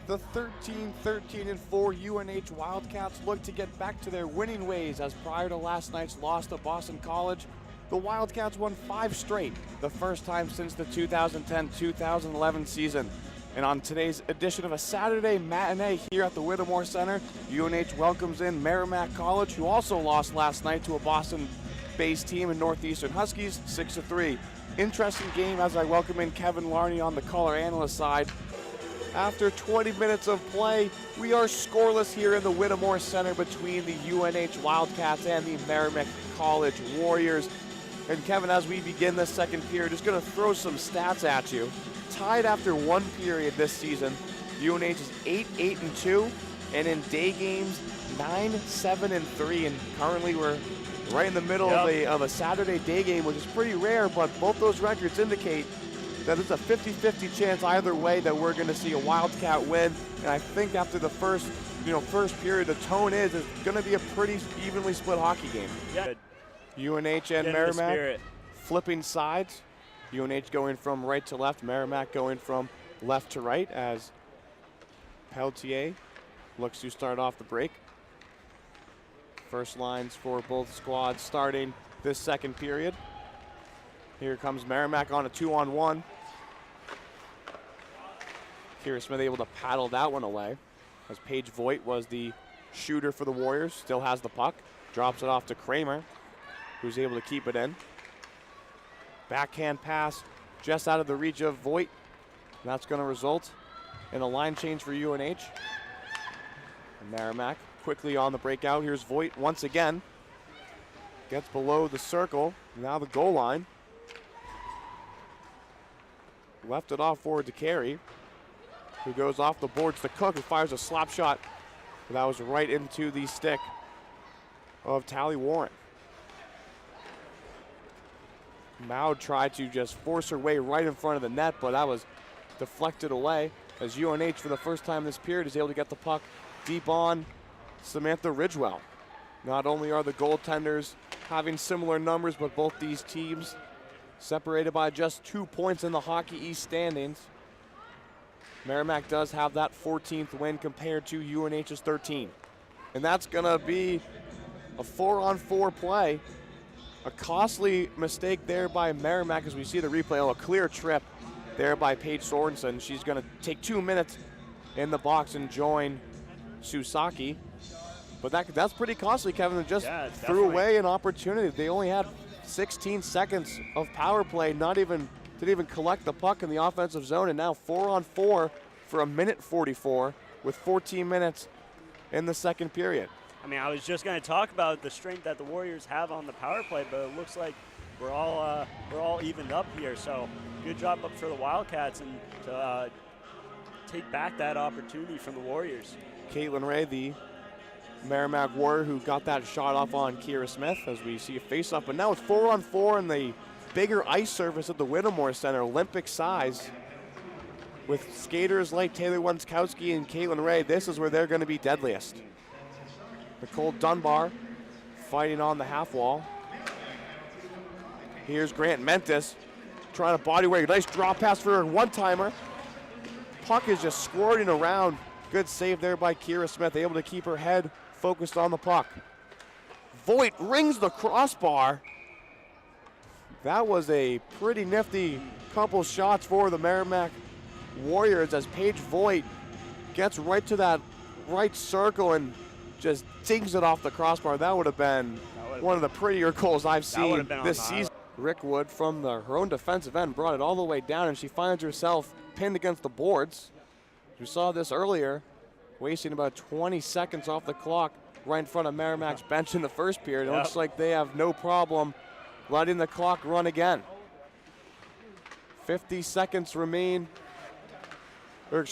The 13-4 UNH Wildcats look to get back to their winning ways, as prior to last night's loss to Boston College, the Wildcats won 5 straight, the first time since the 2010-2011 season. And on today's edition of a Saturday matinee here at the Whittemore Center, UNH welcomes in Merrimack College, who also lost last night to a Boston-based team in Northeastern Huskies, 6-3. Interesting game as I welcome in Kevin Larney on the color analyst side. After 20 minutes of play, we are scoreless here in the Whittemore Center between the UNH Wildcats and the Merrimack College Warriors. And Kevin, as we begin this second period, just going to throw some stats at you. Tied after one period this season, UNH is 8-8-2, and in day games, 9-7-3. And currently we're right in the middle of a Saturday day game, which is pretty rare, but both those records indicate that it's a 50-50 chance either way that we're going to see a Wildcat win. And I think after the first period, the tone is it's going to be a pretty evenly split hockey game. Yeah. UNH and Merrimack flipping sides. UNH going from right to left, Merrimack going from left to right as Pelletier looks to start off the break. First lines for both squads starting this second period. Here comes Merrimack on a 2-on-1. Kira Smith able to paddle that one away, as Paige Voigt was the shooter for the Warriors, still has the puck, drops it off to Kramer, who's able to keep it in. Backhand pass just out of the reach of Voigt, and that's going to result in a line change for UNH. And Merrimack quickly on the breakout. Here's Voigt once again. Gets below the circle, now the goal line. Left it off forward to Carey, who goes off the boards to Cook, who fires a slap shot. That was right into the stick of Tally Warren. Maud tried to just force her way right in front of the net, but that was deflected away, as UNH for the first time this period is able to get the puck deep on Samantha Ridgewell. Not only are the goaltenders having similar numbers, but both these teams separated by just 2 points in the Hockey East standings. Merrimack does have that 14th win compared to UNH's 13. And that's gonna be a 4-on-4 play. A costly mistake there by Merrimack as we see the replay. Oh, a clear trip there by Paige Sorensen. She's gonna take 2 minutes in the box and join Susaki. But that's pretty costly, Kevin. They just threw away an opportunity. They only had 16 seconds of power play, didn't even collect the puck in the offensive zone, and now 4-on-4 for 1:44 with 14 minutes in the second period. I mean, I was just going to talk about the strength that the Warriors have on the power play, but it looks like we're all evened up here. So good job up for the Wildcats and to take back that opportunity from the Warriors. Caitlin Ray, the Merrimack Warrior, who got that shot off on Kira Smith, as we see a face-up. But now it's 4-on-4 in the bigger ice surface at the Whittemore Center, Olympic size. With skaters like Taylor Wenskowski and Caitlin Ray, this is where they're going to be deadliest. Nicole Dunbar fighting on the half wall. Here's Grant Mentis trying to body weight. Nice drop pass for a one-timer. Puck is just squirting around. Good save there by Kira Smith, able to keep her head focused on the puck. Voigt rings the crossbar. That was a pretty nifty couple shots for the Merrimack Warriors, as Paige Voigt gets right to that right circle and just dings it off the crossbar. That would have been one of the prettier goals I've seen this season. Rick Wood from her own defensive end brought it all the way down, and she finds herself pinned against the boards. We saw this earlier, wasting about 20 seconds off the clock right in front of Merrimack's bench in the first period. It looks like they have no problem letting the clock run again. 30 seconds remain in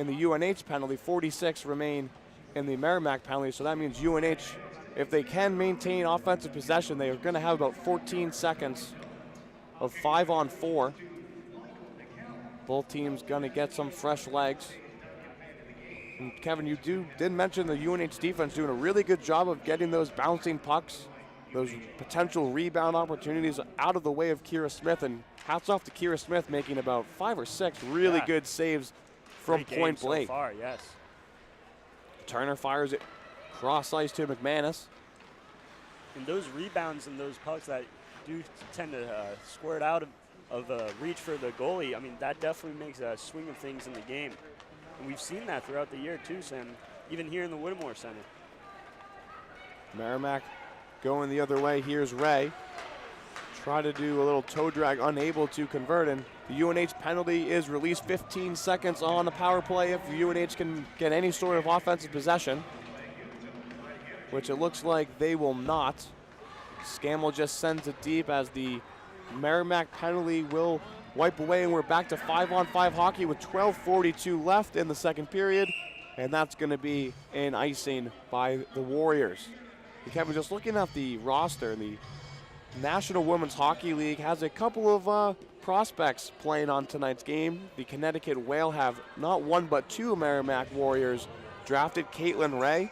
the UNH penalty, 46 remain in the Merrimack penalty. So that means UNH, if they can maintain offensive possession, they are going to have about 14 seconds of 5-on-4. Both teams going to get some fresh legs. And Kevin, you did mention the UNH defense doing a really good job of getting those bouncing pucks, those potential rebound opportunities out of the way of Kira Smith. And hats off to Kira Smith making about 5 or 6 really good saves from Great game point blank. so far, yes. Turner fires it cross ice to McManus. And those rebounds and those pucks that do tend to squirt out of reach for the goalie, I mean, that definitely makes a swing of things in the game. And we've seen that throughout the year too, Sam, even here in the Whittemore Center. Merrimack going the other way. Here's Ray. Try to do a little toe drag, unable to convert, and the UNH penalty is released. 15 seconds on the power play if UNH can get any sort of offensive possession, which it looks like they will not. Scammell just sends it deep as the Merrimack penalty will wipe away, and we're back to 5-on-5 hockey with 12:42 left in the second period, and that's going to be an icing by the Warriors. Kevin, just looking at the roster, the National Women's Hockey League has a couple of prospects playing on tonight's game. The Connecticut Whale have not one but two Merrimack Warriors drafted, Caitlin Ray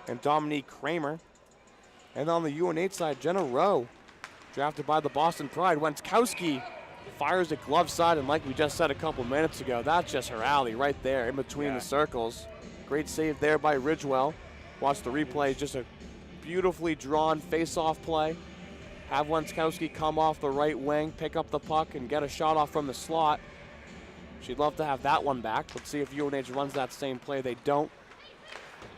and Dominique Kramer. And on the UNH side, Jenna Rowe, drafted by the Boston Pride. Wenskowski fires it glove side, and like we just said a couple minutes ago, that's just her alley right there in between the circles. Great save there by Ridgewell. Watch the replay, just a beautifully drawn face-off play. Have Wenskowski come off the right wing, pick up the puck, and get a shot off from the slot. She'd love to have that one back. Let's see if UNH runs that same play. They don't.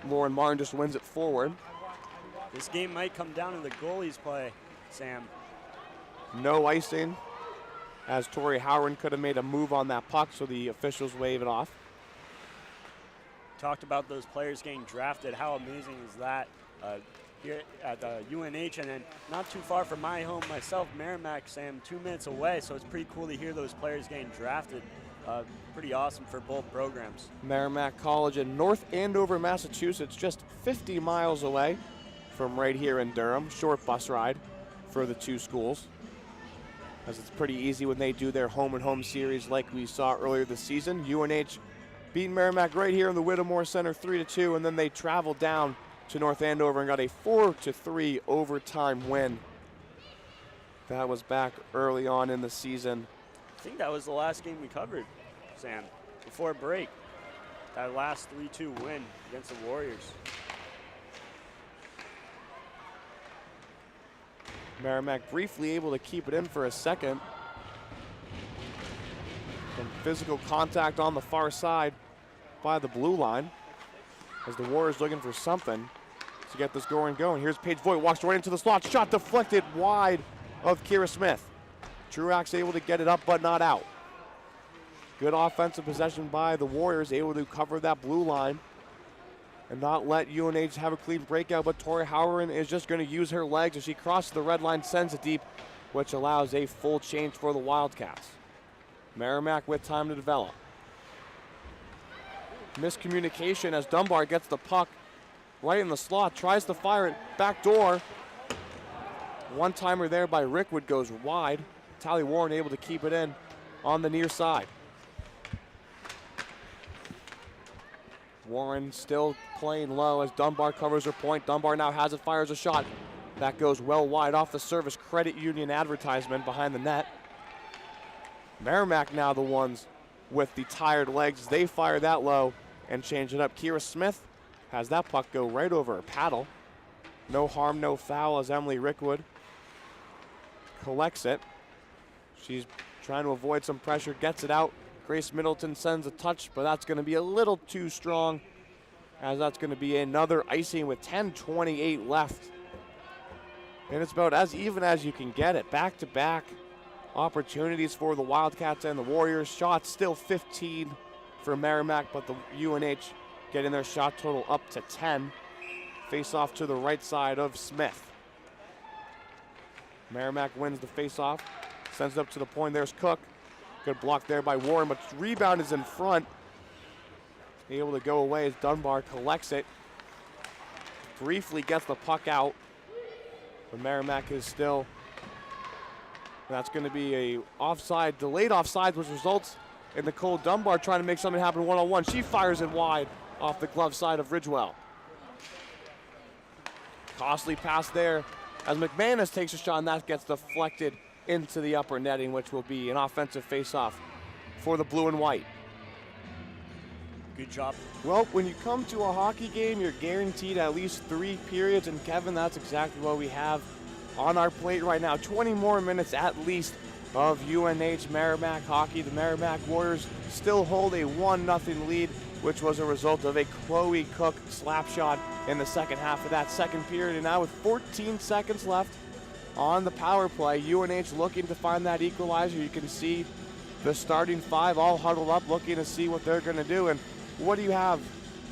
Lauren Martin just wins it forward. This game might come down to the goalie's play, Sam. No icing, as Tori Howard could have made a move on that puck, so the officials wave it off. Talked about those players getting drafted. How amazing is that? Here at UNH, and then not too far from my home myself, Merrimack, Sam, 2 minutes away, so it's pretty cool to hear those players getting drafted. Pretty awesome for both programs. Merrimack College in North Andover, Massachusetts, just 50 miles away from right here in Durham. Short bus ride for the two schools, as it's pretty easy when they do their home-and-home series like we saw earlier this season. UNH beating Merrimack right here in the Whittemore Center 3-2, and then they traveled down to North Andover and got a 4-3 overtime win. That was back early on in the season. I think that was the last game we covered, Sam, before break. That last 3-2 win against the Warriors. Merrimack briefly able to keep it in for a second. Some physical contact on the far side by the blue line, as the Warriors looking for something to get this going. Here's Paige Voigt, walks right into the slot, shot deflected wide of Kira Smith. Truax able to get it up but not out. Good offensive possession by the Warriors, able to cover that blue line and not let UNH have a clean breakout, but Tori Howard is just going to use her legs as she crosses the red line, sends it deep, which allows a full change for the Wildcats. Merrimack with time to develop. Miscommunication as Dunbar gets the puck right in the slot, tries to fire it back door. One-timer there by Rickwood goes wide. Tally Warren able to keep it in on the near side. Warren still playing low as Dunbar covers her point. Dunbar now has it, fires a shot. That goes well wide off the Service Credit Union advertisement behind the net. Merrimack now the ones with the tired legs. They fire that low and change it up. Kira Smith has that puck go right over her paddle. No harm, no foul as Emily Rickwood collects it. She's trying to avoid some pressure, gets it out. Grace Middleton sends a touch, but that's going to be a little too strong, as that's going to be another icing with 10:28 left. And it's about as even as you can get it. Back-to-back opportunities for the Wildcats and the Warriors. Shots still 15 for Merrimack, but the UNH getting their shot total up to 10. Face-off to the right side of Smith. Merrimack wins the face-off, sends it up to the point. There's Cook. Good block there by Warren, but rebound is in front. Able to go away as Dunbar collects it. Briefly gets the puck out, but Merrimack is still. That's going to be a offside, delayed offside, which results in Nicole Dunbar trying to make something happen one-on-one. She fires it wide off the glove side of Ridgewell. Costly pass there as McManus takes a shot, and that gets deflected into the upper netting, which will be an offensive faceoff for the blue and white. Good job. Well, when you come to a hockey game, you're guaranteed at least 3 periods, and Kevin, that's exactly what we have on our plate right now. 20 more minutes at least of UNH Merrimack hockey. The Merrimack Warriors still hold a 1-0 lead, which was a result of a Chloe Cook slap shot in the second half of that second period. And now with 14 seconds left on the power play, UNH looking to find that equalizer. You can see the starting 5 all huddled up looking to see what they're going to do. And what do you have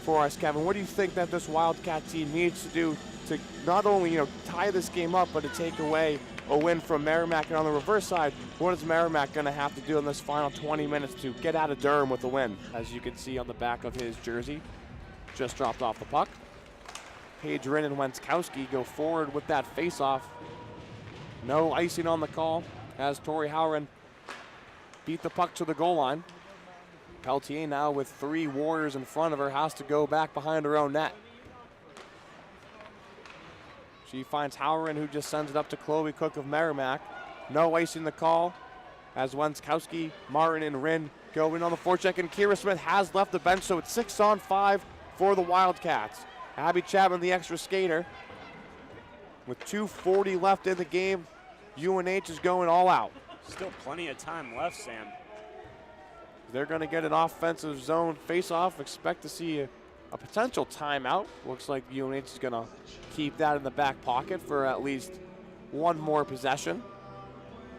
for us, Kevin? What do you think that this Wildcat team needs to do to not only, tie this game up, but to take away a win from Merrimack? And on the reverse side, what is Merrimack going to have to do in this final 20 minutes to get out of Durham with a win? As you can see on the back of his jersey, just dropped off the puck. Paige Rinn and Wenskowski go forward with that face-off. No icing on the call as Tori Howren beat the puck to the goal line. Peltier now with 3 Warriors in front of her has to go back behind her own net. She finds Howren, who just sends it up to Chloe Cook of Merrimack. No icing the call as Wenskowski, Martin, and Rinn go in on the forecheck, and Kira Smith has left the bench, so it's 6-on-5 for the Wildcats. Abby Chapman, the extra skater. With 2:40 left in the game, UNH is going all out. Still plenty of time left, Sam. They're going to get an offensive zone face-off. Expect to see a potential timeout. Looks like UNH is going to keep that in the back pocket for at least one more possession.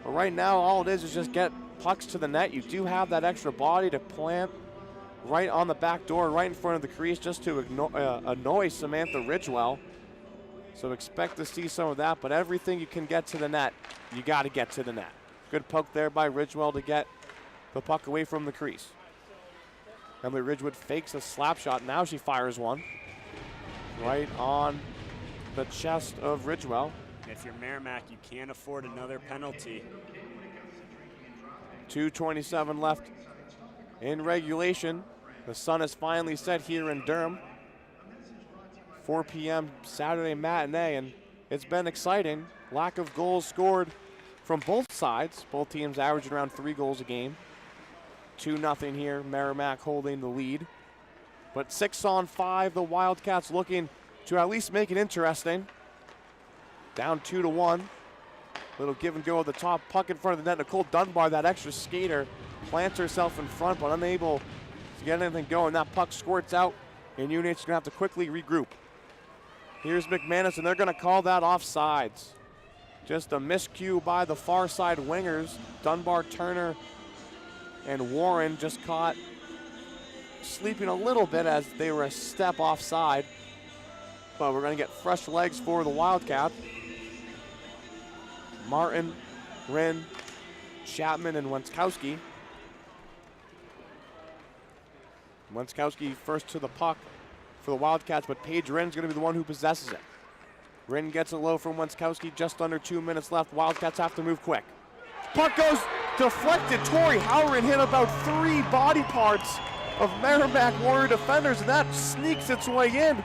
But right now, all it is just get pucks to the net. You do have that extra body to plant right on the back door, right in front of the crease, just to annoy Samantha Ridgewell. So expect to see some of that, but everything you can get to the net, you got to get to the net. Good poke there by Ridgewell to get the puck away from the crease. Emily Ridgewood fakes a slap shot. Now she fires one right on the chest of Ridgewell. If you're Merrimack, you can't afford another penalty. 2:27 left in regulation. The sun has finally set here in Durham. 4 p.m. Saturday matinee, and it's been exciting. Lack of goals scored from both sides. Both teams averaging around 3 goals a game. 2-0 here, Merrimack holding the lead. But 6-on-5, the Wildcats looking to at least make it interesting. Down 2-1. Little give and go at the top, puck in front of the net. Nicole Dunbar, that extra skater, plants herself in front, but unable to get anything going. That puck squirts out, and UNH is going to have to quickly regroup. Here's McManus, and they're going to call that offsides. Just a miscue by the far side wingers. Dunbar, Turner, and Warren just caught sleeping a little bit as they were a step offside. But we're going to get fresh legs for the Wildcats. Martin, Rinn, Chapman, and Wenskowski. Wenskowski first to the puck for the Wildcats, but Paige Rinn's going to be the one who possesses it. Rinn gets it low from Wenskowski, just under 2 minutes left. Wildcats have to move quick. Puck goes deflected. Tori Howren hit about 3 body parts of Merrimack Warrior defenders, and that sneaks its way in.